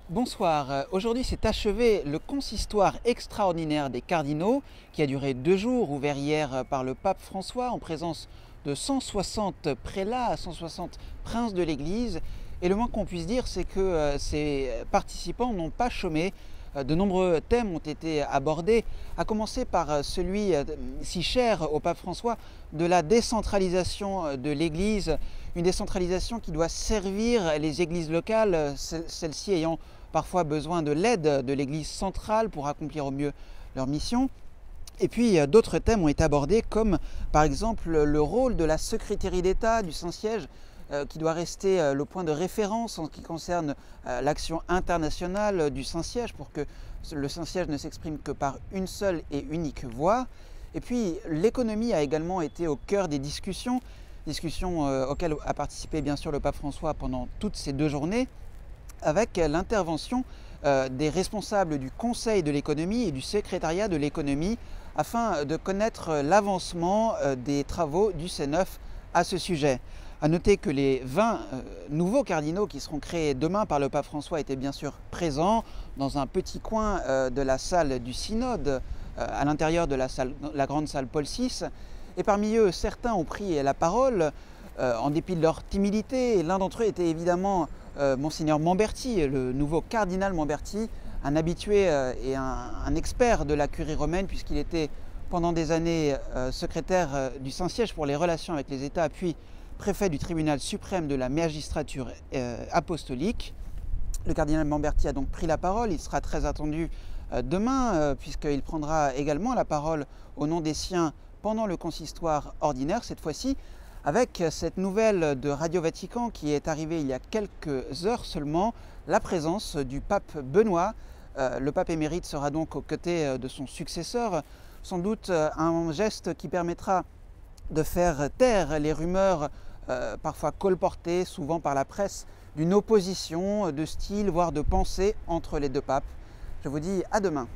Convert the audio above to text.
Bonsoir, aujourd'hui s'est achevé le consistoire extraordinaire des cardinaux qui a duré 2 jours, ouvert hier par le pape François en présence de 160 prélats, 160 princes de l'Église. Et le moins qu'on puisse dire, c'est que ces participants n'ont pas chômé. De nombreux thèmes ont été abordés, à commencer par celui si cher au pape François de la décentralisation de l'Église, une décentralisation qui doit servir les églises locales, celles-ci ayant parfois besoin de l'aide de l'Église centrale pour accomplir au mieux leur mission. Et puis d'autres thèmes ont été abordés, comme par exemple le rôle de la secrétairie d'État du Saint-Siège, qui doit rester le point de référence en ce qui concerne l'action internationale du Saint-Siège, pour que le Saint-Siège ne s'exprime que par une seule et unique voix. Et puis l'économie a également été au cœur des discussions auxquelles a participé bien sûr le pape François pendant toutes ces 2 journées, avec l'intervention des responsables du Conseil de l'économie et du secrétariat de l'économie, afin de connaître l'avancement des travaux du C9 à ce sujet. A noter que les 20 nouveaux cardinaux qui seront créés demain par le pape François étaient bien sûr présents dans un petit coin de la salle du synode, à l'intérieur de la grande salle Paul VI. Et parmi eux, certains ont pris la parole en dépit de leur timidité. L'un d'entre eux était évidemment Monseigneur Mamberti, le nouveau cardinal Mamberti, un habitué et un expert de la curie romaine, puisqu'il était pendant des années secrétaire du Saint-Siège pour les relations avec les États, puis préfet du tribunal suprême de la magistrature apostolique. Le cardinal Mamberti a donc pris la parole. Il sera très attendu demain, puisqu'il prendra également la parole au nom des siens pendant le consistoire ordinaire, cette fois-ci avec cette nouvelle de Radio Vatican qui est arrivée il y a quelques heures seulement, la présence du pape Benoît. Le pape émérite sera donc aux côtés de son successeur, sans doute un geste qui permettra de faire taire les rumeurs parfois colportées, souvent par la presse, d'une opposition de style, voire de pensée entre les deux papes. Je vous dis à demain.